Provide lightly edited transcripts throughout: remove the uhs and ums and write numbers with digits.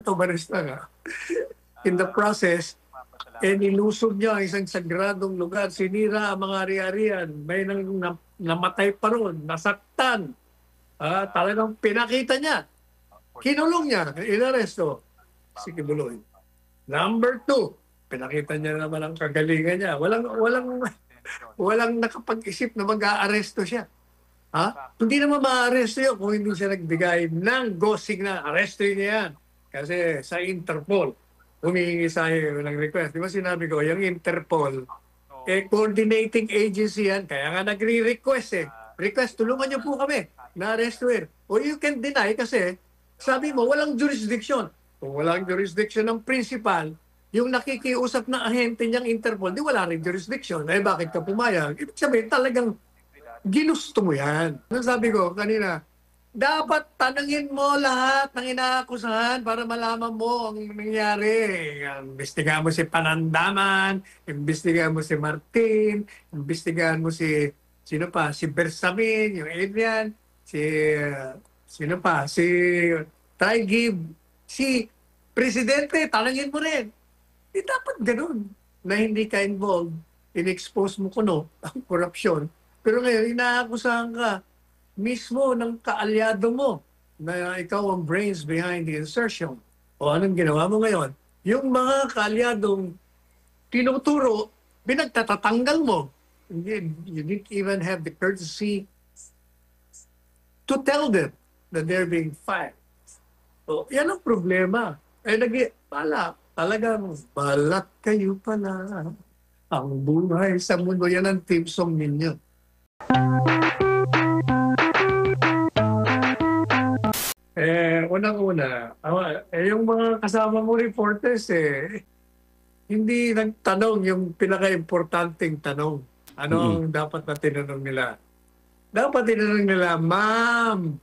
tumaris lang. In the process, nilusog niya ang isang sagradong lugar, sinira ang mga ari-arian, may namatay pa ron, nasaktan. Talagang pinakita niya. Kinulong niya, inaresto si Kibuloy. Number 2, pinakita niya naman ang kagalingan niya. Walang nakapag-isip na mag-aaresto siya. Hindi naman ma-aresto yun kung hindi siya nagbigay ng go signal. Arestoin niya yan. Kasi sa Interpol, humihingi sa ng request. Di ba sinabi ko, yung Interpol, coordinating agency yan. Kaya nga nagre-request Request, tulungan niyo po kami na arrestuin. O you can deny kasi sabi mo, walang jurisdiction. Kung walang jurisdiction ng principal, yung nakikiusap na ahente niyang Interpol, di wala rin jurisdiction. Bakit ka pumayag? Ibig sabihin, talagang ginusto mo yan. Sabi ko kanina, dapat tanungin mo lahat ng inaakusahan para malaman mo ang nangyari. Imbestigahan mo si Panandaman, imbestigahan mo si Martin, imbestigahan mo si, sino pa, si Bersamin, yung Adrian, sino pa, si Taigib, si Presidente, tanungin mo rin. Dapat ganun na hindi ka involved, in-expose mo kuno ang korupsyon. Pero ngayon, inaakusahan ka mismo ng kaalyado mo na ikaw ang brains behind the insertion. O anong ginawa mo ngayon? Yung mga kaalyadong tinuturo, pinagtatatanggal mo. You didn't even have the courtesy to tell them that they're being fired. So, yan ang problema. Talagang balat kayo pala. Ang buhay sa mundo, yan ang theme song ninyo. Unang-una, yung mga kasama mo reporters, hindi nagtanong yung pinaka-importanting tanong. Ano ang dapat na tinanong nila? Dapat tinanong nila, Ma'am,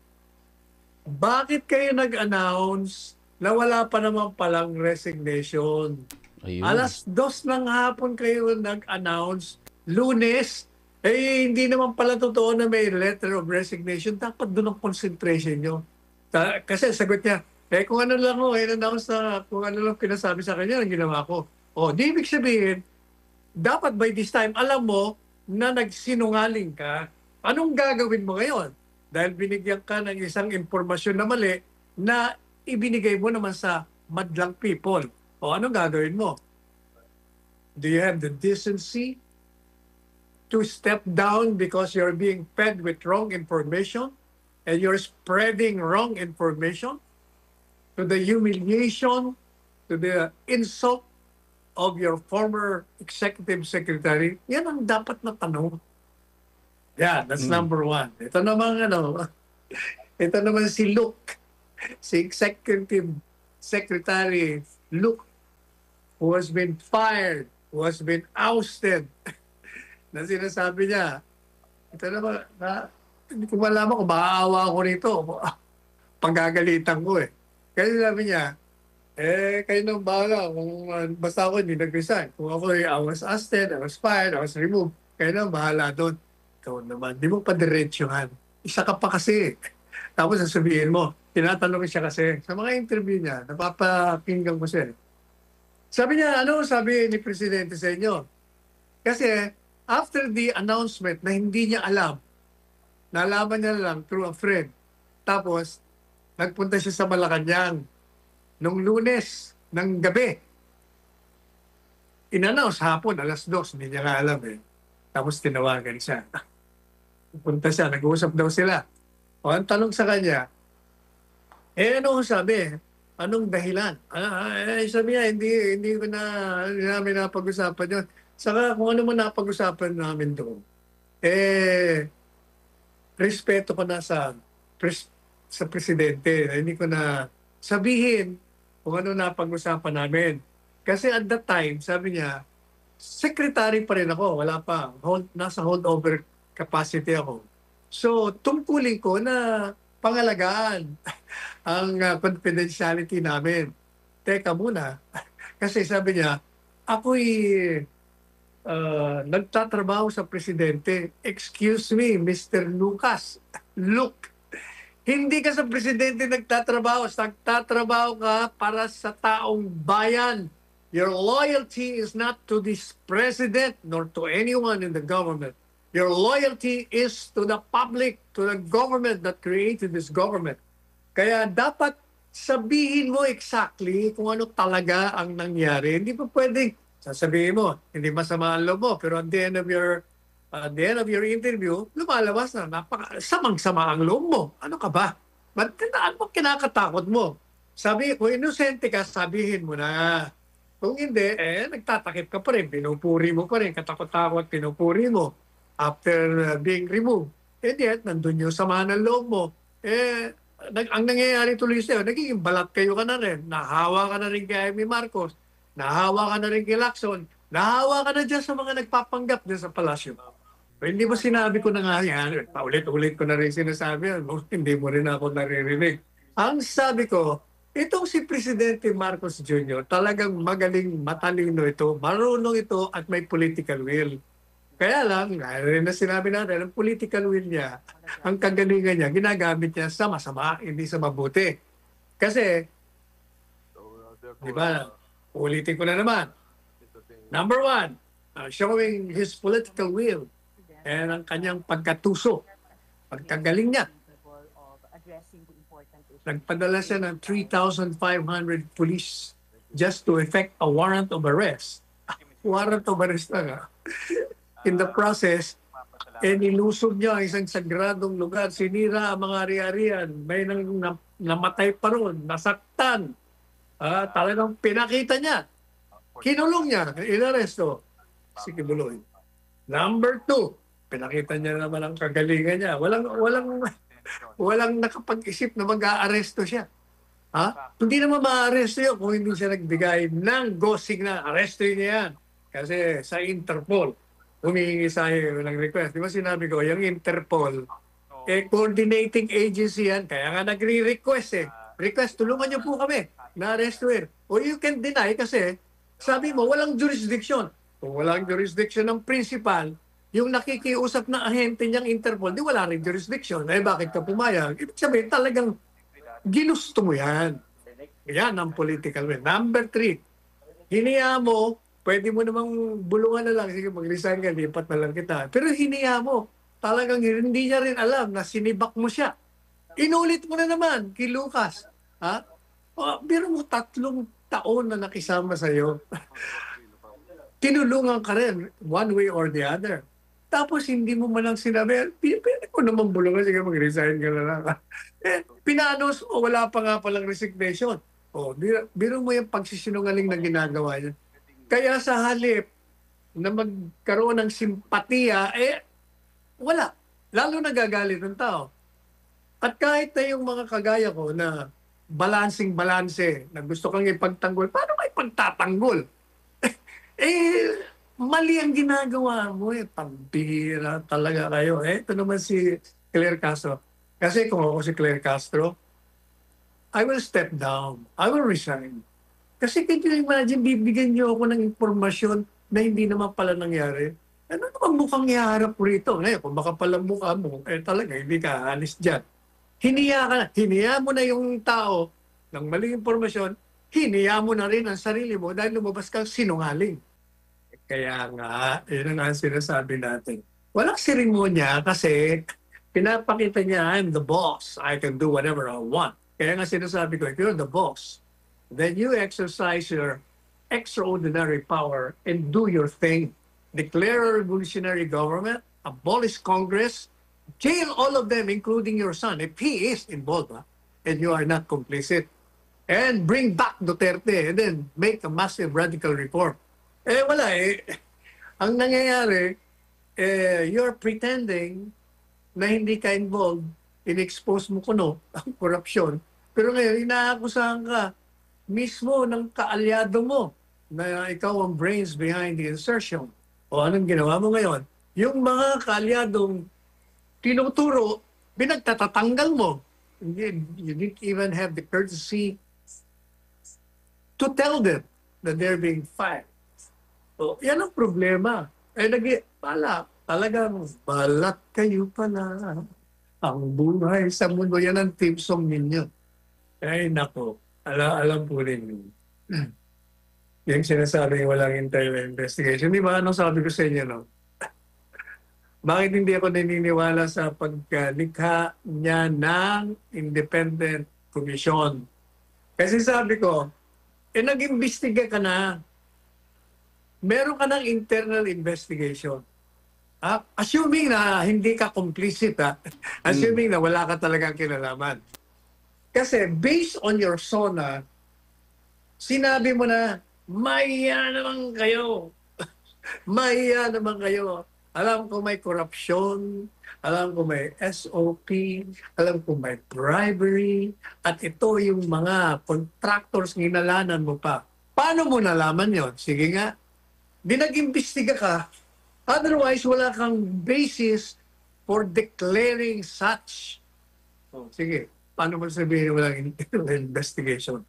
bakit kayo nag-announce na wala pa naman palang resignation? Ayun. 2:00 ng hapon kayo nag-announce, Lunes, hindi naman pala totoo na may letter of resignation. Dapat doon ang concentration nyo. Kasi sagot niya, kung ano lang ho, in-announce na kung ano lang pinasabi sa kanya, ang ginawa ko. Di ibig sabihin, dapat by this time, alam mo na nagsinungaling ka. Anong gagawin mo ngayon? Dahil binigyan ka ng isang impormasyon na mali na ibinigay mo naman sa madlang people. Anong gagawin mo? Do you have the decency to step down because you're being fed with wrong information and you're spreading wrong information to the humiliation, to the insult of your former executive secretary? Yan ang dapat na tanong. Yeah, that's number 1. Ito naman si Luke, si Executive Secretary Luke, who has been fired, who has been ousted, na sinasabi niya, ito naman, hindi ko malaman kung maaawa ako rito. Panggagalitan ko Kasi sabi niya, kayo nang bahala. Basta ako hindi nag-resign. Kung ako I was ousted, I was fired, I was removed, kayo nang bahala doon. Ikaw naman, di mo pa diretsuhan. Isa ka pa kasi. Tapos sasabihin mo, tinatanong siya kasi. Sa mga interview niya, napapakinggan ko siya. Sabi niya, sabi ni Presidente sa inyo? Kasi after the announcement na hindi niya alam, nalaman niya lang through a friend. Tapos, nagpunta siya sa Malacanang nung Lunes ng gabi. In-announce hapon, 2:00, hindi niya nga alam Tapos tinawagan siya. Punta siya, nag-uusap daw sila. Ang tanong sa kanya, ano sabi? Anong dahilan? Sabi niya, hindi ko namin napag-usapan yun. Saka kung ano man napag-usapan namin doon, respeto ko na sa presidente. Hindi ko na sabihin kung ano napag-usapan namin. Kasi at that time, sabi niya, secretary pa rin ako. Wala pa. Nasa holdover capacity ako. So, tungkulin ko na pangalagaan ang confidentiality namin. Teka muna. Kasi sabi niya, ako'y nagtatrabaho sa presidente. Excuse me, Mr. Lucas. Look, Hindi ka sa presidente nagtatrabaho ka para sa taong bayan. Your loyalty is not to this president nor to anyone in the government. Your loyalty is to the public, to the government that created this government. Kaya dapat sabihin mo exactly kung ano talaga ang nangyari. Hindi pa pwedeng sasabihin mo, hindi masama ang loob mo, pero at the end of your interview, lumalabas na samang-sama ang loob mo. Ano ka ba? Ba't ano kinakatakot mo? Sabi, kung inosente ka, sabihin mo na. Kung hindi, nagtatakip ka pa rin, pinupuri mo pa rin, katakot-takot, pinupuri mo after being removed. Yet, nandun yung sama ng loob mo. Ang nangyayari tuloy sa'yo, nagiging balat kayo ka na rin. Nahawa ka na rin kay Amy Marcos. Nahawa ka na rin kay Lacson. Nahawa ka na dyan sa mga nagpapanggap din sa palasyo. Pero hindi ba sinabi ko na nga yan? Paulit-ulit ko na rin sinasabi. Hindi mo rin ako naririnig. Ang sabi ko, itong si Presidente Marcos Jr., talagang magaling, matalino ito, marunong ito at may political will. Kaya lang, gaya rin na sinabi natin, ang political will niya, ang kagalingan niya, ginagamit niya sa masama, hindi sa mabuti. Kasi, di ba, ulitin ko na naman. Number one, showing his political will and ang kanyang pagkatuso, pagkagaling niya. Nagpadala siya ng 3,500 police just to effect a warrant of arrest. Warrant of arrest na nga. In the process, nilusog niya isang sagradong lugar, sinira ang mga ari-arian, may namatay pa ron, nasaktan. Talagang pinakita niya. Kinulong niya, inaresto si Kibuloy. Number two, pinakita niya naman ang kagalingan niya. Walang nakapag-isip na mag-aaresto siya. Hindi naman ma-aresto yun kung hindi siya nagbigay ng go signal. Arestoin niya yan. Kasi sa Interpol, humihingi sa'yo ng request. Di ba sinabi ko, yung Interpol, coordinating agency yan. Kaya nga nagre-request Request, tulungan niyo po kami na arrestuin. O you can deny kasi sabi mo, walang jurisdiction. Kung walang jurisdiction ng principal, yung nakikiusap na ahente niyang Interpol, di wala rin jurisdiction. Bakit ka pumayag? Ibig sabihin, talagang ginusto mo yan. Yan ang political will. Number three, hiniya mo, pwede mo namang bulungan na lang, sige mag-resign ka, lipat na lang kita. Pero hiniya mo, talagang hindi niya rin alam na sinibak mo siya. Inulit mo na naman kay Lucas. Pero mo 3 taon na nakisama sa'yo. Tinulungan ka rin, one way or the other. Tapos hindi mo man lang sinabi, pwede ko naman bulungan, sige mag-resign ka na lang. Pinanos o wala pa nga palang resignation. Biro mo yung pagsisinungaling na ginagawa niya. Kaya sa halip na magkaroon ng simpatiya, wala. Lalo nagagalit ng tao. At kahit na yung mga kagaya ko na balansing-balanse, na gusto kang ipagtanggol, paano may pagtatanggol? Mali ang ginagawa mo Pambihira talaga kayo. Ito naman si Claire Castro. Kasi kung ako si Claire Castro, I will step down. I will resign. Kasi can you imagine, bibigyan niyo ako ng informasyon na hindi naman pala nangyari. Ano naman mukhang iharap ko rito? Ngayon, kung baka pala mukha mo, talaga, hindi ka alis dyan. Hiniya ka na. Hiniya mo na yung tao ng maling informasyon, hiniya mo na rin ang sarili mo dahil lumabas kang sinungaling. Kaya nga, yun ang sinasabi natin. Walang seremonya kasi pinapakita niya, I'm the boss. I can do whatever I want. Kaya nga sinasabi ko, if you're the boss, then you exercise your extraordinary power and do your thing. Declare a revolutionary government, abolish Congress, jail all of them, including your son, if he is involved, and you are not complicit. And bring back Duterte and then make a massive radical reform. Wala Ang nangyayari, you're pretending na hindi ka involved, in-expose mo kuno ang korupsyon. Pero ngayon, inaakusahan ka mismo ng kaalyado mo na ikaw ang brains behind the insertion. O anong ginawa mo ngayon? Yung mga kaalyadong tinuturo, pinagtatatanggal mo. You didn't even have the courtesy to tell them that they're being fired. So, yan ang problema. Talagang balat kayo pala. Ang buhay sa mundo, yan ang theme song ninyo. Ay, nako. Alam po ninyo. Yung sinasabi walang internal investigation. Di ba? Anong sabi ko sa inyo, no? Bakit hindi ako naniniwala sa pagkalikha niya ng independent commission? Kasi sabi ko, nag-imbestiga ka na. Meron ka ng internal investigation. Assuming na hindi ka complicit, assuming na wala ka talagang kinalaman. Kasi based on your SONA, sinabi mo na, mahiya naman kayo. Mahiya naman kayo. Alam ko may corruption, alam ko may SOP, alam ko may bribery, at ito yung mga contractors nginalanan mo pa. Paano mo nalaman yon? Sige nga, di nag-imbestiga ka. Otherwise, wala kang basis for declaring such. Sige, paano mo sabihin walang investigation?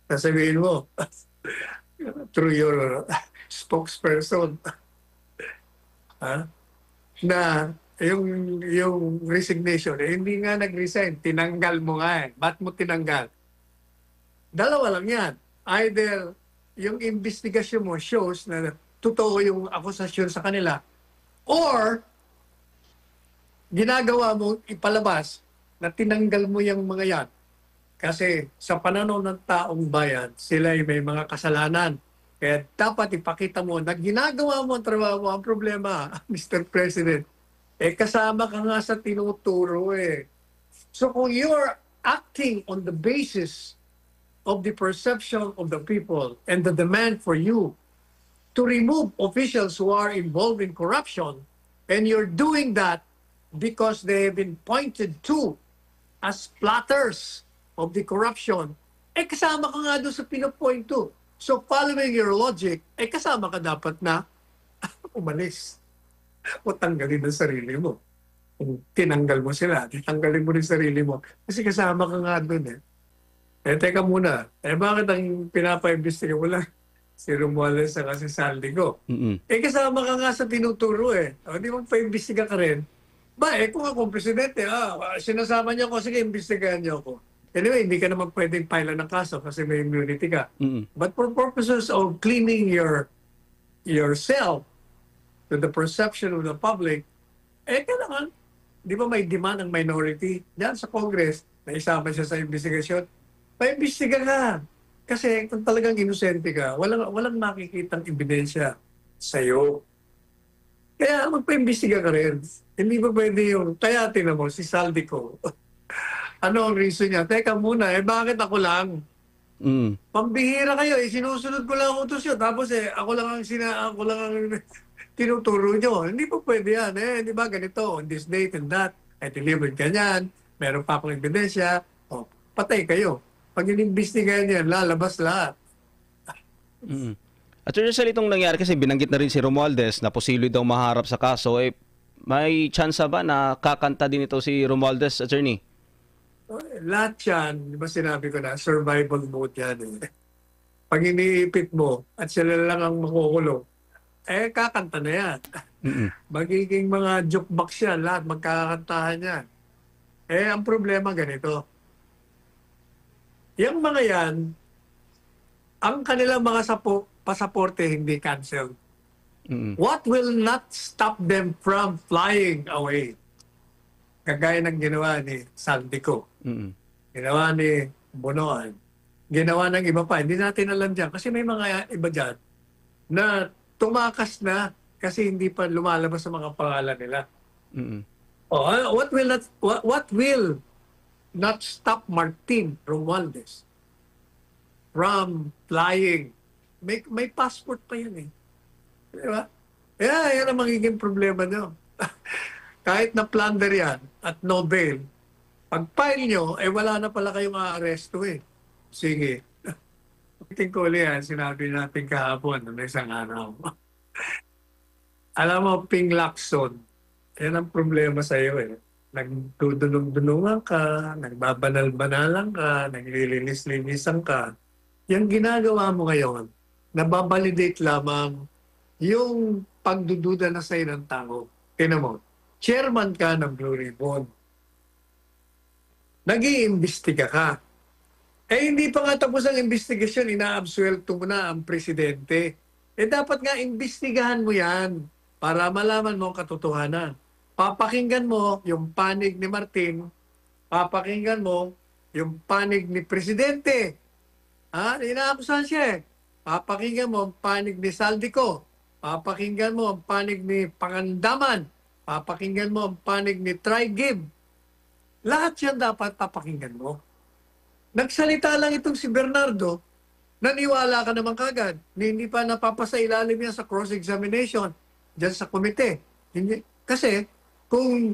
Sasabihin mo, through your spokesperson, na yung resignation, hindi nga nag-resign, tinanggal mo nga eh. Ba't mo tinanggal? Dalawa lang yan. Either yung investigasyon mo shows na totoo yung akusasyon sa kanila, or ginagawa mo ipalabas na tinanggal mo yung mga yan. Kasi sa pananaw ng taong bayan, sila ay may mga kasalanan. Kaya dapat ipakita mo na ginagawa mo ang trabaho mo. Ang problema, Mr. President, kasama ka nga sa tinuturo eh. So kung you're acting on the basis of the perception of the people and the demand for you to remove officials who are involved in corruption, and you're doing that because they have been pointed to as plotters of the corruption, kasama ka nga doon sa pinapoint to. So following your logic, kasama ka dapat na umalis o tanggalin ang sarili mo. Kung tinanggal mo sila, tanggalin mo rin sarili mo. Kasi kasama ka nga doon eh. Teka muna, bakit ang pinapa-investiga mo lang si Romualdez sa kasi Saldico? Kasama ka nga sa tinuturo eh. O di magpa-investiga ka rin. Kung ako presidente, sinasama niyo ako, sige, investigahan niyo ako. Anyway, hindi ka naman pwedeng file ng kaso kasi may immunity ka. But for purposes of cleaning yourself to the perception of the public, kailangan, di ba may demand ng minority diyan sa Congress na isama siya sa investigasyon? Pa-imbestiga ka. Kasi kung talagang inosente ka, walang makikitang ebidensya sa'yo. Kaya magpa-imbestiga ka rin. Hindi ba pwede yung, kaya tinan mo, si Saldico, ano ang reason niya? Teka muna, bakit ako lang? Pambihira kayo, sinusunod ko lang ang utos yun. Tapos ako lang ang tinuturo nyo. Hindi pa pwede yan. Di ba ganito, on this date and that, delivered ka niyan, meron pa akong ebidensya, patay kayo. Pag inimbestigahan yan, lalabas lahat. At Rizal, itong nangyari kasi binanggit na rin si Romualdez na posible daw maharap sa kaso. May chance ba na kakanta din ito si Romualdez, attorney? Lahat yan, di ba sinabi ko na, survival mode yan. Pag iniipit mo at sila lang ang makukulong, kakanta na yan. Magiging mga jukebox yan, lahat magkakantahan yan. Ang problema ganito. Yung mga yan, ang kanilang mga pasaporte hindi canceled. What will not stop them from flying away? Kagaya ng ginawa ni Saldico, ginawa ni Bonoan, ginawa ng iba pa. Hindi natin alam dyan kasi may mga iba dyan na tumakas na kasi hindi pa lumalabas sa mga pangalan nila. What will not stop Martin Romualdez from flying? May passport pa yan eh. Di ba? Yan ang magiging problema nyo. Kahit na plunder yan at no bail, pag-file nyo, wala na pala kayong aaresto eh. Sige. Tingin ko ulit yan, sinabi natin kahapon ng isang araw. Alam mo, Ping Lacson, yan ang problema sa iyo eh. Nagdudunong-dunungan ka, nagbabanal-banalan ka, naglilinis-linisan ka. Yung ginagawa mo ngayon, nababalidate lamang yung pagdududa na sa'yo ng tao. Tingnan mo, chairman ka ng Blue Ribbon. nag-iimbestiga ka. Eh hindi pa nga tapos ang investigasyon, inaabsuelto mo na ang presidente. Eh dapat nga imbestigahan mo yan para malaman mo ang katotohanan. Papakinggan mo yung panig ni Martin, papakinggan mo yung panig ni presidente. Ha? Inaakusahan siya eh. Papakinggan mo ang panig ni Saldico. Papakinggan mo ang panig ni Pangandaman. Papakinggan mo ang panig ni Trigib. Lahat yan dapat papakinggan mo. Nagsalita lang itong si Bernardo, naniwala ka naman kagad. Hindi pa napapasa ilalim yan sa cross-examination dyan sa komite. Kasi kung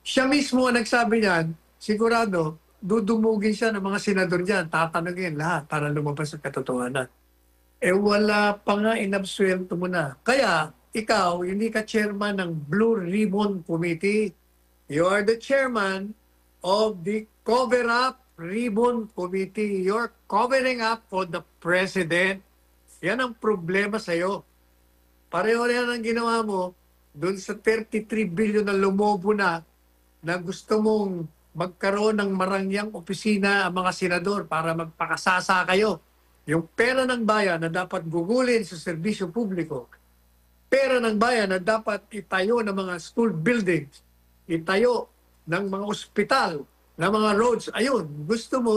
siya mismo ang nagsabi niyan, sigurado, dudumugin siya ng mga senador dyan, tatanungin lahat para lumabas sa katotohanan. Eh wala pa nga, inabsuelto mo na. Kaya ikaw, hindi ka chairman ng Blue Ribbon Committee. You are the chairman of the Cover-Up Ribbon Committee. You're covering up for the president. Yan ang problema sa'yo. Pareho yan ang ginawa mo doon sa 33 billion na lumobo na gusto mong magkaroon ng marangyang opisina ang mga senador para magpakasasa kayo. Yung pera ng bayan na dapat gugulin sa serbisyo publiko, pera ng bayan na dapat itayo ng mga school buildings, itayo ng mga ospital, ng mga roads. Ayun, gusto mo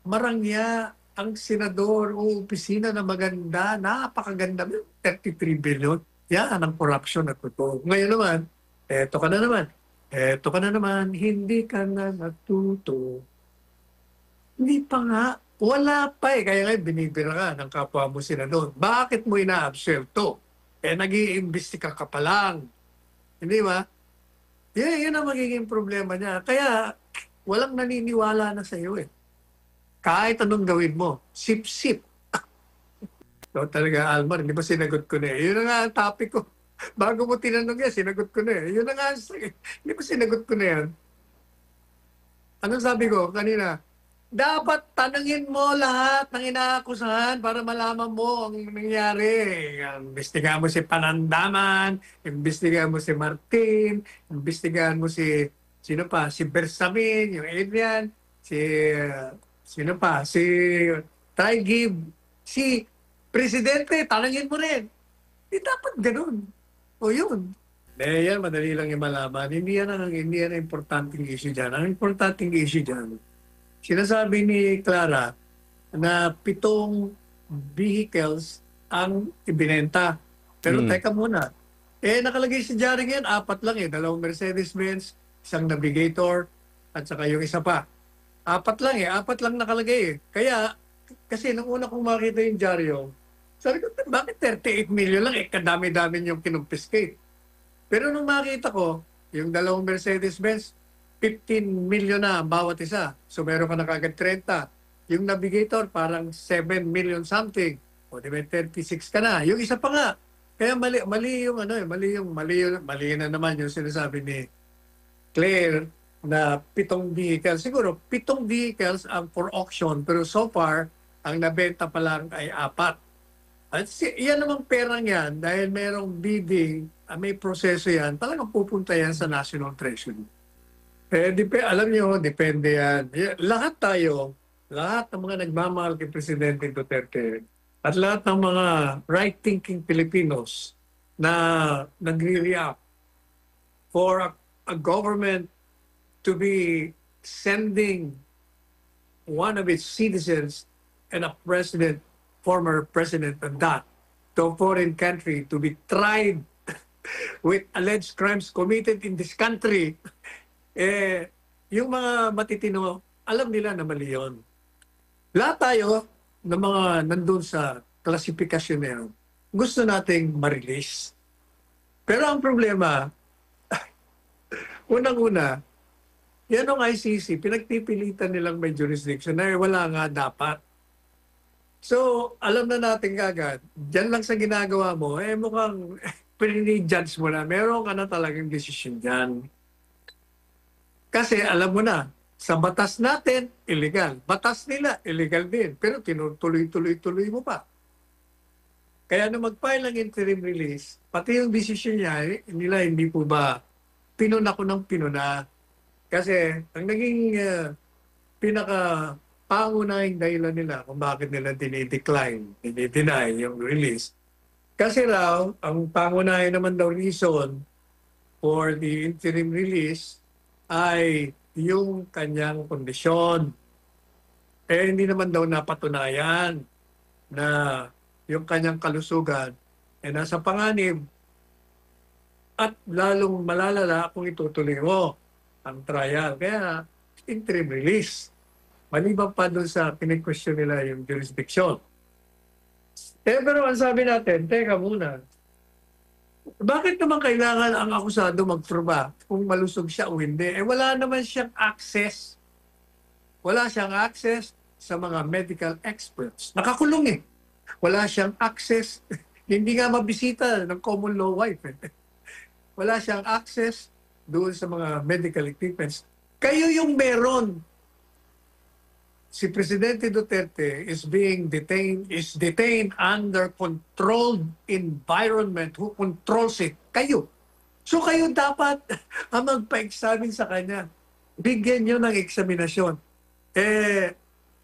marangya ang senador o opisina na maganda, napakaganda, 33 billion. Yan ang corruption at totoo. Ngayon naman, eto ka na naman, hindi ka na natuto. Hindi pa nga, wala pa eh. Kaya ngayon binibira ka ng kapwa mo senador. Bakit mo ina-absuelto? Eh nag-iimbestiga ka pa lang. Hindi ba? Yan ang magiging problema niya. Kaya walang naniniwala na sa iyo eh. Kahit anong gawin mo, sip-sip. So talaga, Almar, hindi ba sinagot ko na eh? Yun na nga ang topic ko. Bago mo tinanong yan, sinagot ko na eh. Yun na nga, hindi ba sinagot ko na yan? Anong sabi ko kanina? Dapat tanungin mo lahat ng inaakusahan para malaman mo ang nangyari. Imbestigahan mo si Panandaman, imbestigahan mo si Martin, imbestigahan mo si, sino pa, si Bersamin, yung Adrian, sino pa, si Trigib, si Presidente, tanungin mo rin. Di dapat ganun. O yun. Eh yan, madali lang yung malaman. Hindi yan ang importanteng issue dyan. Ang importanteng issue dyan, sinasabi ni Clara na 7 vehicles ang ibinenta. Pero teka muna, eh nakalagay sa diary yan, 4 lang eh. 2 Mercedes-Benz, 1 Navigator, at saka yung isa pa. 4 lang eh, 4 lang nakalagay eh. Kaya, kasi nung una kong makita yung dyaryo, sabi ko, bakit 38 million lang eh, kadami-dami yung kinumpiskate. Pero nung makita ko, yung 2 Mercedes-Benz, 15 million na bawat isa. So meron ka na kagad 30. Yung Navigator parang 7 million something. O di ba 36 ka na. Yung isa pa nga. Kaya mali yung ano eh, mali na naman yung sinasabi ni Claire na 7 vehicles. Siguro 7 vehicles ang for auction pero so far ang nabenta pa lang ay 4. At yan namang perang yan dahil merong bidding, may proseso yan, talagang pupunta yan sa National Treasury. Eh, alam niyo, depende yan. Lahat tayo, lahat ng mga nagmamahal kay Presidente Duterte at lahat ng mga right-thinking Filipinos na nagre-react for a government to be sending one of its citizens and a president, former president of that, to a foreign country to be tried with alleged crimes committed in this country. Eh, yung mga matitino, alam nila na mali yun. Lahat tayo ng mga nandun sa klasifikasyon na yun, gusto nating ma-release. Pero ang problema, unang-una, yan ang ICC, pinagpipilitan nilang may jurisdiction na wala nga dapat. So, alam na natin kagad, dyan lang sa ginagawa mo, eh mukhang pinini-judge mo na, meron ka na talagang desisyon dyan. Kasi alam mo na, sa batas natin, illegal. Batas nila, illegal din. Pero tinutuloy-tuloy mo pa. Kaya nung mag-file ng interim release, pati yung decision nila hindi po ba pinuna ko ng pinuna. Kasi ang naging pinaka pangunahing dahilan nila kung bakit nila dinideny yung release. Kasi raw, ang pangunahin naman daw reason for the interim release ay yung kanyang kondisyon. Hindi naman daw napatunayan na yung kanyang kalusugan nasa panganib at lalong malalala kung itutuloy mo ang trial. Kaya interim release. Maliban pa doon sa pinag-question nila yung jurisdiction. Pero ang sabi natin, teka muna, bakit naman kailangan ang akusado magproba kung malusog siya o hindi? Wala naman siyang access. Wala siyang access sa mga medical experts. Nakakulong eh. Wala siyang access. Hindi nga mabisita ng common law wife. Wala siyang access doon sa mga medical equipments. Kayo yung meron. Si Presidente Duterte is detained under controlled environment. Who controls it? Kayo. So kayo dapat ang magpa-examine sa kanya. Bigyan nyo ng eksaminasyon.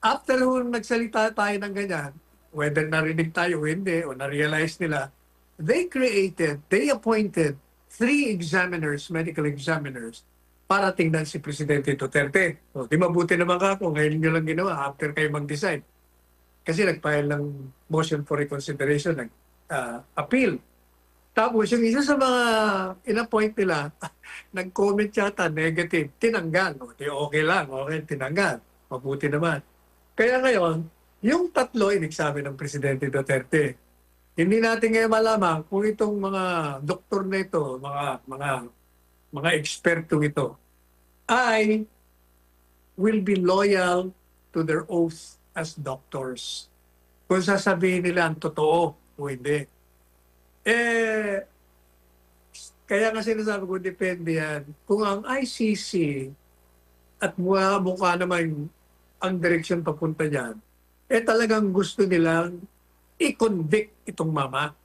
After nagsalita tayo ng ganyan, whether narinig tayo o hindi, o na-realize nila, they appointed 3 examiners, medical examiners, para tingnan si Presidente Duterte. Di mabuti naman ka kung ngayon nyo lang ginawa after kayo mag-decide. Kasi nag-file ng motion for reconsideration, nag-appeal. Tapos yung isa sa mga in-appoint nila, nag-comment yata negative, tinanggal. Okay lang, okay, tinanggal. Mabuti naman. Kaya ngayon, yung 3 in-examine ng Presidente Duterte. Hindi natin ngayon malaman kung itong mga doktor na ito, mga eksperto ito, ay will be loyal to their oath as doctors. Kung sasabihin nila ang totoo o hindi. Kaya nga sinasabi ko, depende yan. Kung ang ICC at mukha naman ang direksyon papunta dyan, talagang gusto nilang i-convict itong mama.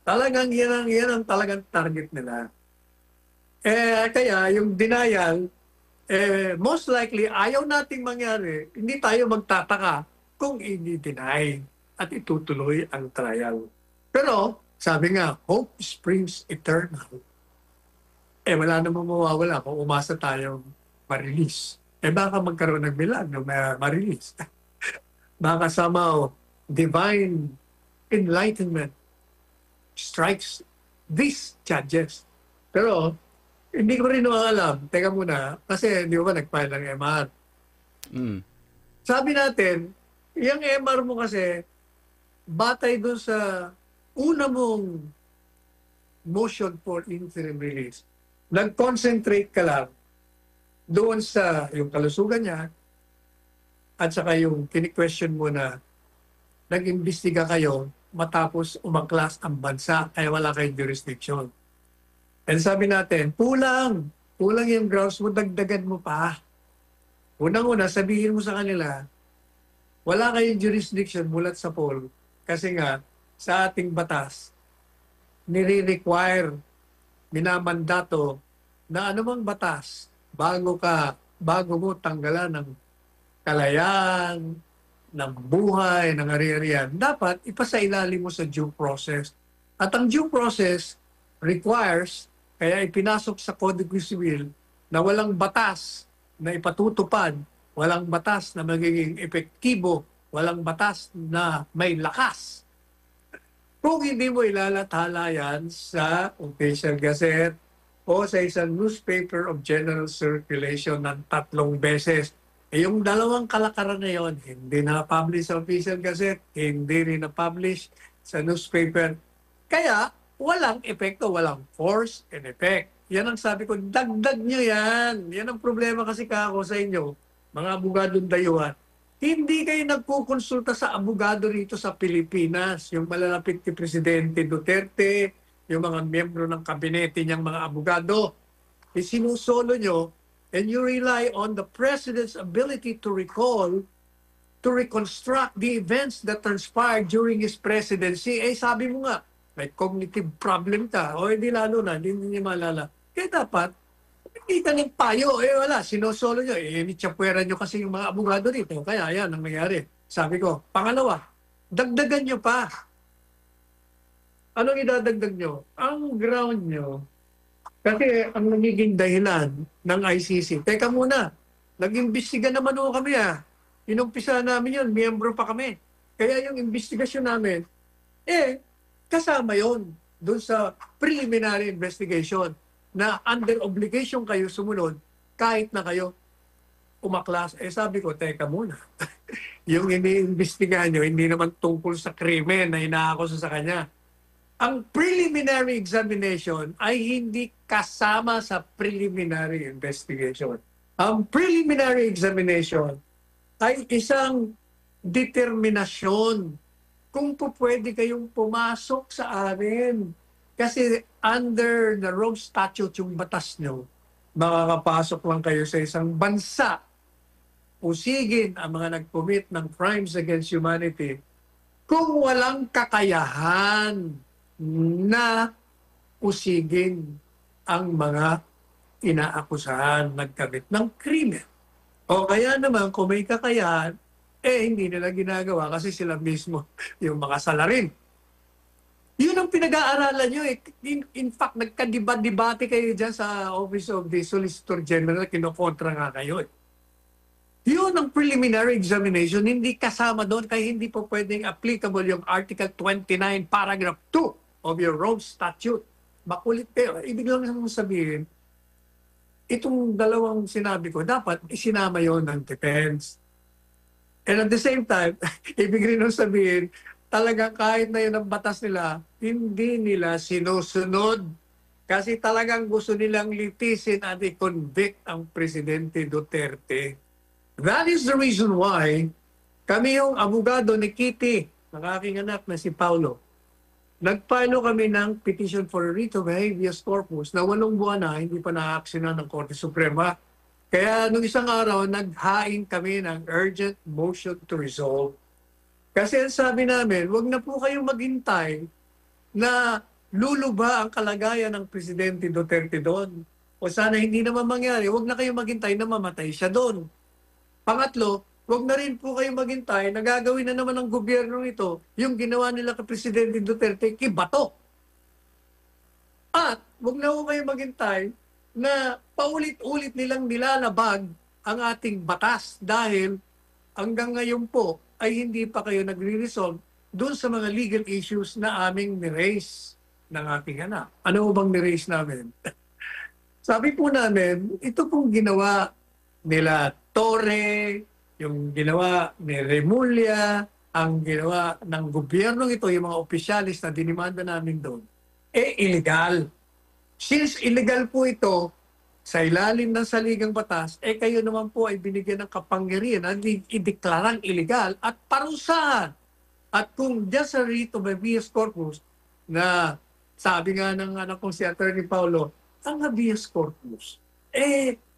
Talagang yan ang talagang target nila. Kaya yung denial, most likely ayaw nating mangyari, hindi tayo magtataka kung i-deny at itutuloy ang trial. Pero sabi nga, hope springs eternal. Wala namang mawawala kung umasa tayong ma-release. Baka magkaroon ng milagro na ma-release. Baka somehow divine enlightenment strikes these judges. Pero hindi ko rin alam. Teka muna, kasi di ba nag-file ng MR? Sabi natin, yung MR mo kasi, batay doon sa una mong motion for interim release, nag-concentrate ka lang doon sa yung kalusugan niya at saka yung kini-question mo na nag-imbestiga kayo matapos umangklas ang bansa kaya wala kayong jurisdiction. And sabi natin, kulang yung grounds mo, dagdagan mo pa. Unang-una, sabihin mo sa kanila, wala kayong jurisdiction mulat sa poll kasi nga sa ating batas, nire-require, minamandato na anumang batas bago mo tanggalan ng kalayaan, ng buhay, ng ari-arian, dapat ipasailalim mo sa due process. At ang due process requires, kaya ipinasok sa Codigo Civil na walang batas na ipatutupad, walang batas na magiging epektibo, walang batas na may lakas. Kung hindi mo ilalathala yan sa official gazette o sa isang newspaper of general circulation ng 3 beses, yung 2 kalakaran na yun, hindi na-publish sa official gazette, hindi rin na-publish sa newspaper. Kaya, walang epekto, walang force and effect. Yan ang sabi ko, dagdag nyo yan. Yan ang problema kasi kako sa inyo, mga abogadong dayuhan. Hindi kayo nagkukonsulta sa abogado rito sa Pilipinas. Yung malalapit kay Presidente Duterte, yung mga miyembro ng kabinete niyang mga abogado, sinusolo nyo, and you rely on the President's ability to recall, to reconstruct the events that transpired during his presidency. Sabi mo nga, may cognitive problem ka, o hindi lalo na, hindi niya maalala. Kaya dapat, Hindi ka ng payo. Wala, sinosolo nyo. Nitsapwera nyo kasi yung mga abogado dito. Kaya yan ang nangyari. Sabi ko, pangalawa, dagdagan nyo pa. Anong idadagdag nyo? Ang ground nyo, kasi ang nagiging dahilan ng ICC, teka muna, nag-imbestiga naman ho kami Inumpisa namin yun, miyembro pa kami. Kaya yung investigasyon namin, kasama yon doon sa preliminary investigation na under obligation kayo sumunod kahit na kayo umaklas. Sabi ko, teka muna. Yung iniimbestigahan nyo, hindi naman tungkol sa krimen na inaakusa sa kanya. Ang preliminary examination ay hindi kasama sa preliminary investigation. Ang preliminary examination ay isang determinasyon kung pwede kayong pumasok sa amin. Kasi under the Rome Statute, yung batas nyo, makakapasok lang kayo sa isang bansa. Usigin ang mga nag-commit ng crimes against humanity kung walang kakayahan na usigin ang mga inaakusahan nagkamit ng krimen. O kaya naman, kung may kakayahan, hindi nila ginagawa kasi sila mismo yung mga salarin. Yun ang pinag-aaralan nyo. In fact, nagkadibate kayo dyan sa Office of the Solicitor General, kinokontra nga kayo. Yun ang preliminary examination, hindi kasama doon kaya hindi po pwedeng applicable yung Article 29, Paragraph 2 of your Rome Statute. Makulit pero ibig lang naman sabihin, itong dalawang sinabi ko, dapat isinama yon ng defense. And at the same time, ibig rin nung sabihin, talagang kahit na yun ang batas nila, hindi nila sinusunod. Kasi talagang gusto nilang litisin at i-convict ang Presidente Duterte. That is the reason why kami yung abogado ni Kitty, ng aking anak na si Paulo, nagpalo kami ng petition for writ of habeas corpus na 8 buwan na hindi pa na-aksyonan ng Korte Suprema. Kaya nung isang araw, naghain kami ng urgent motion to resolve. Kasi ang sabi namin, wag na po kayong maghintay na luluba ang kalagayan ng Presidente Duterte doon. O sana hindi naman mangyari, wag na kayong maghintay na mamatay siya doon. Pangatlo, wag na rin po kayo maghintay na gagawin na naman ng gobyerno ito yung ginawa nila kay Presidente Duterte, kibato. At wag na po kayo maghintay na paulit-ulit nilang nilalabag ang ating batas dahil hanggang ngayon po ay hindi pa kayo nagre-resolve doon sa mga legal issues na aming ni-raise ng aking anak. Ano bang ni-raise namin? Sabi po namin, ito pong ginawa nila Torre, yung ginawa ni Remulla, ang ginawa ng gobyerno ito, yung mga opisyalis na dinimanda namin doon, illegal. Since illegal po ito, sa ilalim ng saligang batas, kayo naman po ay binigyan ng kapangyarihan na ideklarang illegal at parusahan. At kung dyan sa writ of habeas corpus, na sabi nga ng anak kong si Atty. Paulo, ang habeas corpus,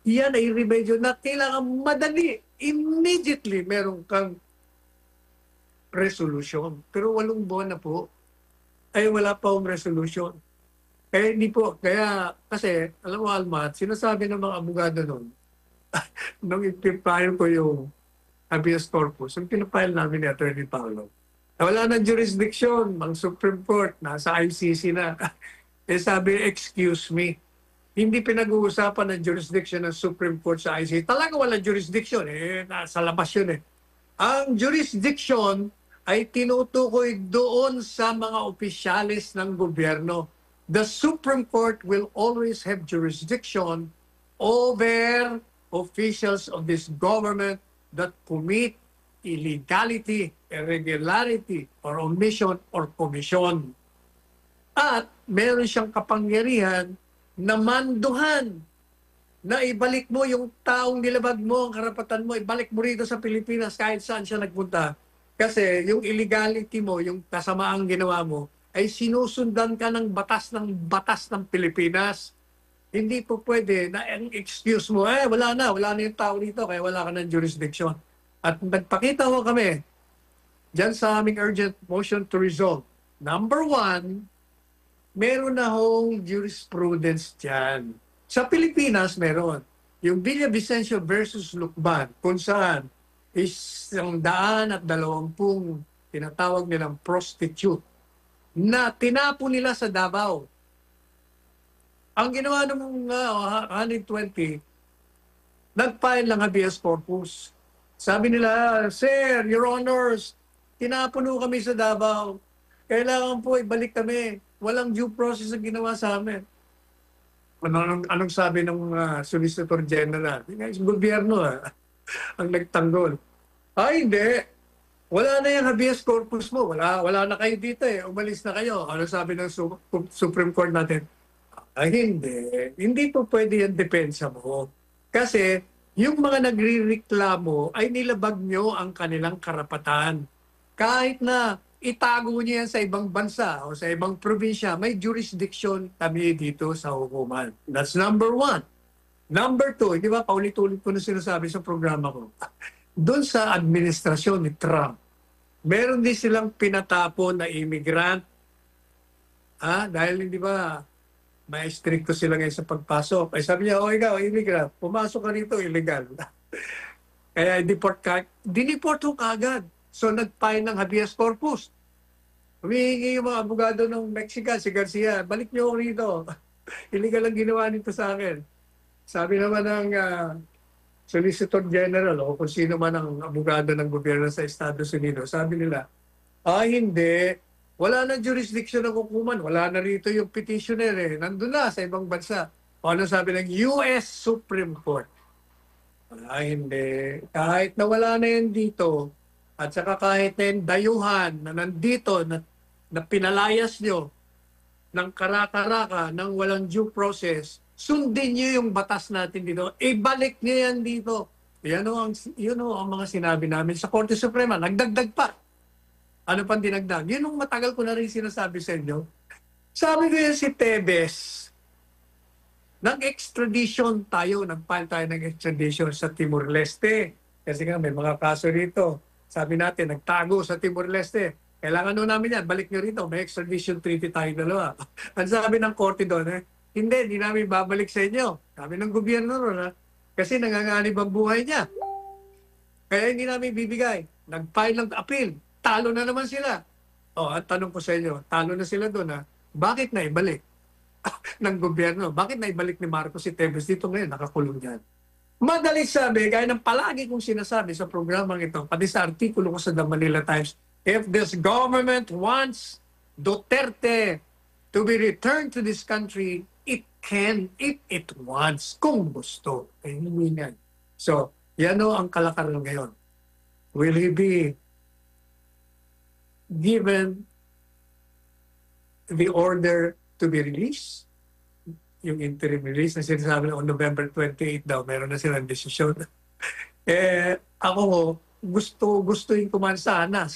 yan ay remedyo na kailangan madali, immediately meron kang resolution. Pero 8 buwan na po, ay wala pa akong resolution. Hindi po, kaya kasi, alam mo Almat, sinasabi ng mga abogado nun, nung ipipile ko yung habeas corpus, yung pinapile namin ni Atty. Paulo, wala na jurisdiction, ang Supreme Court, nasa ICC na. Sabi, excuse me, hindi pinag-uusapan ng jurisdiction ng Supreme Court sa ICC. Talaga wala jurisdiction, nasa labas yun Ang jurisdiction ay tinutukoy doon sa mga opisyalis ng gobyerno. The Supreme Court will always have jurisdiction over officials of this government that commit illegality, irregularity, or omission or commission. At meron siyang kapangyarihan na manduhan na ibalik mo yung taong nilabag mo, ang karapatan mo, ibalik mo rito sa Pilipinas kahit saan siya nagpunta. Kasi yung illegality mo, yung kasamaang ginawa mo, ay sinusundan ka ng batas ng Pilipinas. Hindi po pwede na ang excuse mo, wala na yung tao dito, kaya wala ka ng jurisdiction. At nagpakita ko kami dyan sa aming urgent motion to resolve. Number 1, meron na hong jurisprudence dyan Sa Pilipinas, meron. Yung Villavicencio versus Lucban, kung saan 120 tinatawag nilang prostitute na tinapo nila sa Davao. Ang ginawa ng 120, nag-file ng habeas corpus. Sabi nila, Sir, Your Honors, tinapuno kami sa Davao. Kailangan po ibalik kami. Walang due process ang ginawa sa amin. Anong sabi ng Solicitor General? Yung gobyerno ang nagtanggol. Ay, hindi. Wala na yung habeas corpus mo. Wala na kayo dito eh. Umalis na kayo. Ano sabi ng Supreme Court natin? Ay, hindi. Hindi po pwede yung depensa mo. Kasi yung mga nagrireklamo ay nilabag nyo ang kanilang karapatan. Kahit na itago niyo yan sa ibang bansa o sa ibang probinsya, may jurisdiction kami dito sa hukuman. That's number one. Number two, di ba, paulit-ulit ko na sinasabi sa programa ko, doon sa administrasyon ni Trump, meron din silang pinatapon na immigrant. Dahil di ba, may stricto sila ngayon sa pagpasok. Ay sabi niya, ikaw, immigrant, pumasok ka rito, illegal. Kaya deport ka, dineport ko kaagad. So nag-file ng habeas corpus. Humihingi yung mga abogado ng Mexican, si Garcia, balik niyo ako rito. Illegal ang ginawa nito sa akin. Sabi naman ng Solicitor General o kung sino man ang abogado ng gobyerno sa Estados Unidos, sabi nila, hindi. Wala na jurisdiction ng hukuman. Wala na rito yung petitioner eh. Nandun na sa ibang bansa. O ano sabi ng US Supreme Court? Hindi. Kahit na wala na yan dito, at saka kahit na yung dayuhan na nandito, na pinalayas nyo ng karaka-raka, ng walang due process, sundin nyo yung batas natin dito. Ibalik nyo yan dito. Yun ang mga sinabi namin sa Korte Suprema. Nagdagdag pa. Ano pang dinagdag? Yun ang matagal ko na rin sinasabi sa inyo. Sabi ko yan si Tebes, nag-extradition tayo, nag-file tayo ng extradition sa Timor-Leste. Kasi nga may mga kaso rito. Sabi natin, nagtago sa Timor-Leste. Kailangan nun namin yan, balik nyo rito. May extradition treaty tayo dalawa. Ang sabi ng korte doon, hindi namin babalik sa inyo. Sabi ng gobyerno ron, kasi nanganganib ang buhay niya. Kaya hindi namin bibigay. Nag-file ng appeal. Talo na naman sila. Ang tanong ko sa inyo, talo na sila doon, bakit na ibalik ng gobyerno? Bakit na ibalik ni Marcos si Tebes dito ngayon? Nakakulong yan. Madali sabi, gaya ng palagi kong sinasabi sa programang ito, pati sa artikulo ko sa The Manila Times, if this government wants Duterte to be returned to this country, it can if it wants, kung gusto. Yan. So, yan o ang kalakaran ngayon. Will he be given the order to be released? Yung interim release na sinasabi on November 28 daw, meron na silang desisyon. Ako gustuin ko man sana.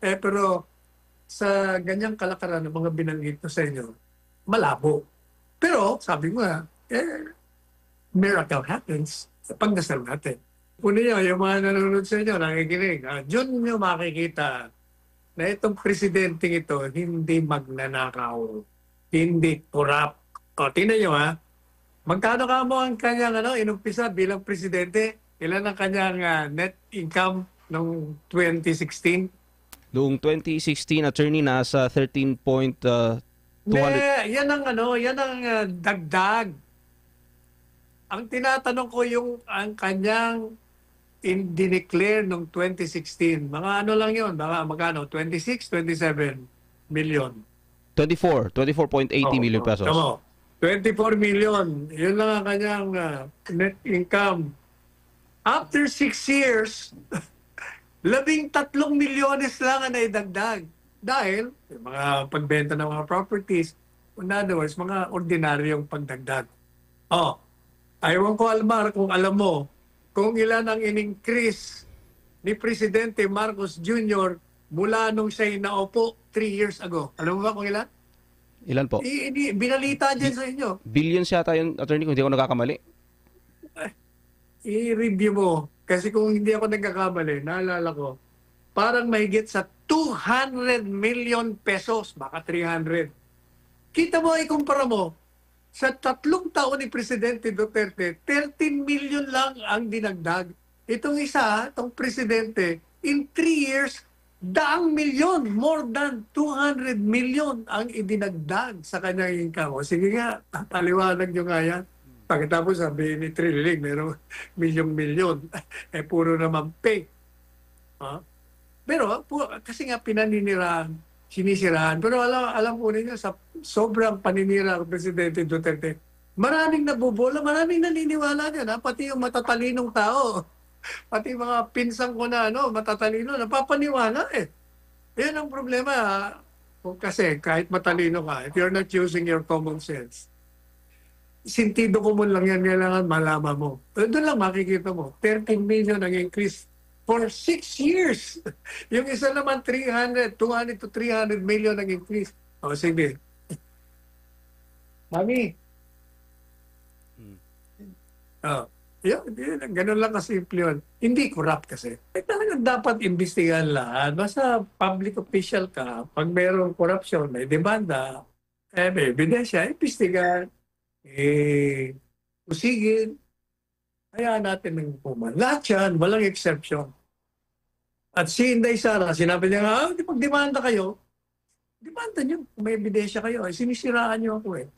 Pero sa ganyang kalakaran ng mga binanggit ko sa inyo, malabo. Pero sabi mo miracle happens sa pagdasal natin. Puno nyo, yung mga nanonood sa inyo, nakikinig, Diyon nyo makikita na itong presidente ito hindi magnanakaw, hindi kurap. Tingnan nyo magkano ka mo ang kanyang inumpisa bilang presidente? Ilan ang kanyang net income noong 2016? Noong 2016, attorney, nasa 13.200. Yan ang dagdag. Ang tinatanong ko ang kanyang dineclare noong 2016. Mga lang yun, magkano? 26, 27 million. 24.80 million pesos. 24 million. Yun lang ang kanyang net income. After 6 years, 13 milyones lang ang naidagdag. Dahil yung mga pagbenta ng mga properties, in other words, mga ordinaryong pagdagdag. Ayaw ko, Almar, kung alam mo, kung ilan ang in-increase ni Presidente Marcos Jr. mula nung siya'y naupo 3 years ago. Alam mo ba kung ilan? Ilan po? Binalita dyan sa inyo. Billions yata yun, attorney, kung hindi ako nagkakamali. I-review mo. Kasi kung hindi ako nagkakamali, naalala ko, parang mahigit sa 200 million pesos, baka 300. Kita mo, ikumpara mo, Sa 3 taon ni Presidente Duterte, 13 million lang ang dinagdag. Itong isa, itong Presidente, in 3 years, 100 milyon, more than 200 million ang idinagdag sa kanyang income. O sige nga, paliwanag nyo nga yan. Pagkatapos sabi ni Trilling, meron milyon-milyon. Puro naman pay. Ha? Pero kasi nga pinaninirahan, sinisirahan. Pero alam po ninyo, sa sobrang paninira ng Presidente Duterte, maraming nabubola, maraming naniniwala dyan. Ha? Pati yung matatalinong tao, pati mga pinsang ko na matatalino, napapaniwala eh. Yan ang problema. Ha? Kasi kahit matalino ka, if you're not using your common sense, sentido common lang yan, kailangan malaman mo. Doon lang makikita mo, 13 million ang increase for 6 years. Yung isa naman 200 to 300 million ang increase. O sige. Mami. Ganun lang kasimple yun. Hindi corrupt kasi. Talagang dapat imbestigahan lahat. Basta public official ka, pag mayroong corruption, may demanda, may ebidensya, imbestigahan. Usigin. Kaya natin ng puman. Lahat yan, walang exception. At si Inday Sara, sinabi niya, pag demanda kayo, demanda niyo, kung may ebidensya kayo, sinisiraan niyo ako eh.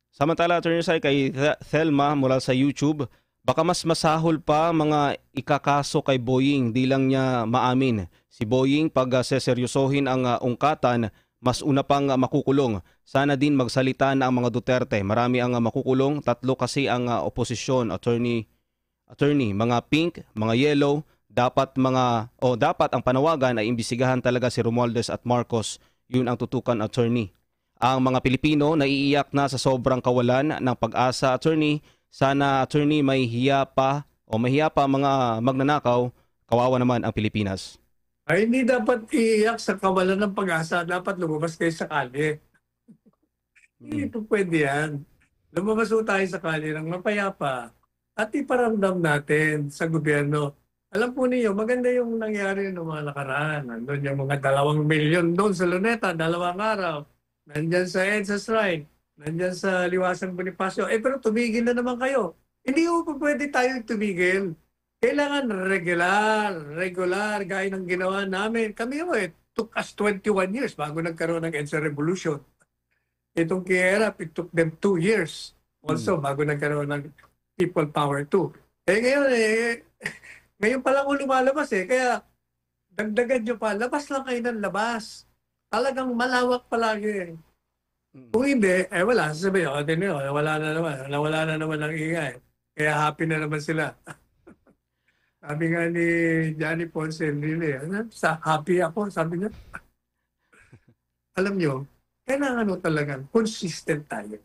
Samantala, Attorney Sai, kay Thelma mula sa YouTube, baka mas masahol pa mga ikakaso kay Boying, di lang niya maamin. Si Boying, pag seseryosohin ang ungkatan, mas una pang makukulong. Sana din magsalita na ang mga Duterte. Marami ang makukulong, 3 kasi ang oposisyon, attorney, mga pink, mga yellow, dapat ang panawagan ay imbisigahan talaga si Romualdez at Marcos. Yun ang tutukan, attorney. Ang mga Pilipino naiiyak na sa sobrang kawalan ng pag-asa, attorney. Sana, attorney, mahihiya pa mga magnanakaw. Kawawa naman ang Pilipinas. Ay, hindi dapat iiyak sa kawalan ng pag-asa. Dapat lumabas kayo sa kalye. Hindi po pwede yan. Lumabas po tayo sa kalye ng mapayapa at iparamdam natin sa gobyerno. Alam po niyo, maganda yung nangyari ng mga nakaraan. Nandun yung mga 2 milyon doon sa Luneta, 2 araw. Nandyan sa EDSA Shrine, nandyan sa Liwasang Bonifacio. Pero tumigil na naman kayo. Hindi po pwede tayo tumigil. Kailangan regular, gaya ng ginawa namin. Kami took us 21 years bago nagkaroon ng EDSA Revolution. Itong KIERAP, it took them 2 years also bago nagkaroon ng People Power 2. Ngayon pa lang lumalabas Kaya dagdagan nyo pa, labas lang kayo ng labas. Talagang malawak palagi. Kung hindi, wala. Sasabihin, wala na naman ang ingay. Kaya happy na naman sila. Sabi nga ni Johnny Ponce Enrile, happy ako, sabi niya. Alam nyo, kailangan talagang consistent tayo.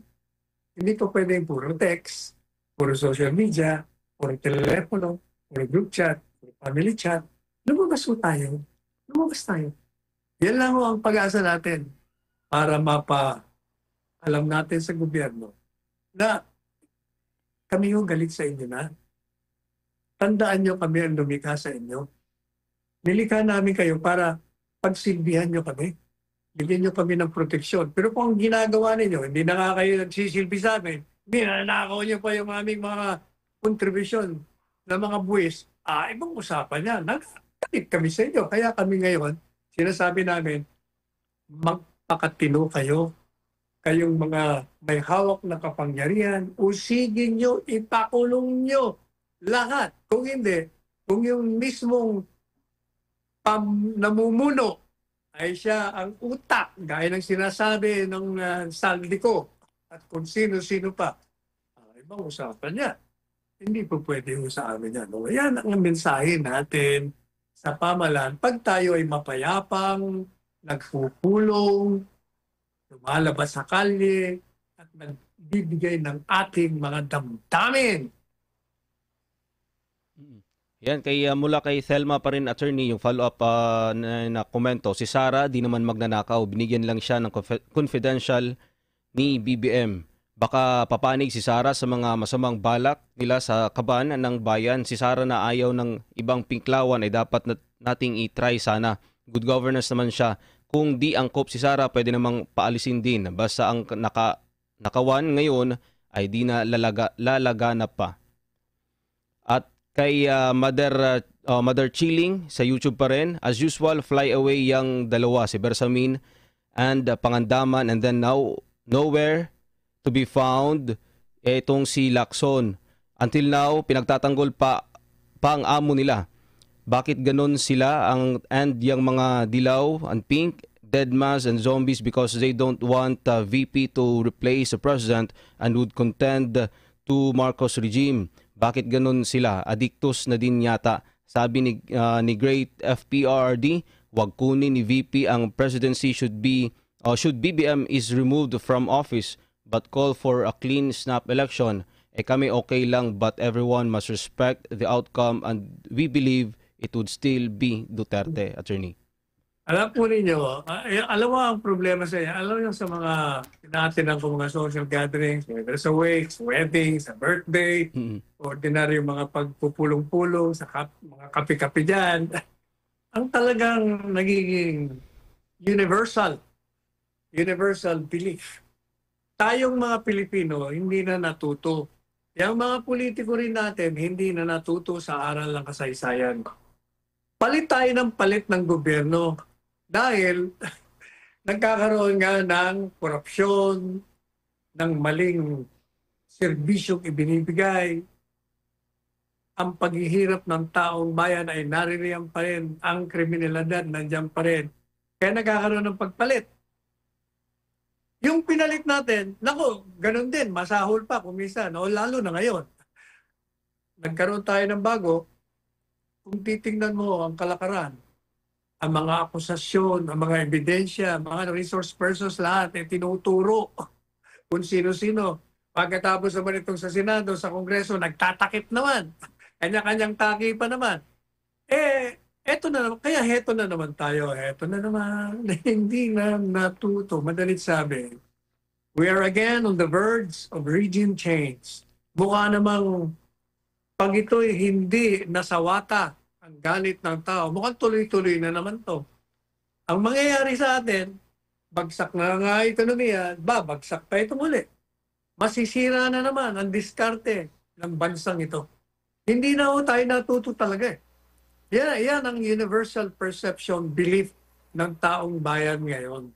Hindi ko pwedeng puro text, puro social media, puro telepono, puro group chat, puro family chat. Lumabas tayo. Yan lang ang pag-asa natin para alam natin sa gobyerno na kami galit sa inyo na. Tandaan nyo kami ang lumikha sa inyo. Nilikha namin kayo para pagsilbihan nyo kami. Bigyan nyo kami ng proteksyon. Pero kung ang ginagawa ninyo, hindi na nga kayo nagsisilbi sa amin, ninanakaw nyo pa yung aming mga kontribusyon ng mga buwis, ibang usapan yan. Nagkalit kami sa inyo. Kaya kami ngayon, sinasabi namin, magpakatino kayo. Kayong mga may hawak na kapangyarihan, usigin nyo, ipakulong nyo lahat. Kung hindi, kung yung mismong namumuno ay siya ang utak, gaya ng sinasabi ng Saldico at kung sino-sino pa, ibang usapan niya. Hindi po pwede sa amin yan. Yan ang mensahe natin sa pamahalaan. Pag tayo ay mapayapang, nagpupulong, lumalabas sa kalye, at nagbibigay ng ating mga damdamin. Yan, mula kay Thelma pa rin, attorney, yung follow-up na komento. Si Sara, di naman magnanakaw. Binigyan lang siya ng confidential ni BBM. Baka papanig si Sara sa mga masamang balak nila sa kaban ng bayan. Si Sara na ayaw ng ibang pinklawan ay dapat nating i-try sana. Good governance naman siya. kung di angkop si Sara, pwede namang paalisin din. Basta ang nakawan ngayon ay di na lalaganap pa. At kay Mother Chilling sa YouTube pa rin, as usual, fly away yung dalawa, si Bersamin and Pangandaman, and then now, nowhere to be found itong si Lacson. Until now, pinagtatanggol pa ang amo nila. Bakit ganon sila and yung mga dilaw and pink, dead mass and zombies because they don't want VP to replace the president and would contend to Marcos regime. Bakit ganon sila? Addictus na din yata. Sabi ni Great FPRD, wag kunin ni VP ang presidency should BBM is removed from office but call for a clean snap election. Kami okay lang but everyone must respect the outcome and we believe it would still be Duterte, attorney. Alam po ninyo, alam mo ang problema sa inyo, alam mo yung sa mga tinatinan ko mga social gatherings, whether sa wakes, weddings, sa birthday, ordinary mga pagpupulong-pulong, sa mga kape-kape dyan, ang talagang nagiging universal belief. Tayong mga Pilipino, hindi na natuto. Yung mga politiko rin natin, hindi na natuto sa aral ng kasaysayan. Palit tayo ng palit ng gobyerno dahil nagkakaroon nga ng korupsyon, ng maling serbisyong ibinibigay. Ang paghihirap ng taong bayan ay naririyan pa rin. Ang kriminalidad nandiyan pa rin. Kaya nagkakaroon ng pagpalit. Yung pinalit natin, nako, ganun din, masahol pa kuminsan, o lalo na ngayon. Nagkaroon tayo ng bago, kung titingnan mo ang kalakaran, ang mga akusasyon, ang mga ebidensya, mga resource persons lahat, tinuturo kung sino-sino. Pagkatapos naman itong sa Senado, sa Kongreso, nagtatakip naman. Kanya-kanyang taki pa naman. Eto na naman, kaya heto na naman tayo. Heto na naman, hindi na natuto. Madalit sabi, we are again on the verge of regime change. Mukha namang pag ito'y hindi nasawata ang galit ng tao, mukhang tuloy-tuloy na naman to. Ang mangyayari sa atin, bagsak na nga ekonomiya, babagsak pa ito muli. Masisira na naman ang diskarte ng bansang ito. Hindi na tayo natuto talaga eh. Yan ang universal perception belief ng taong bayan ngayon.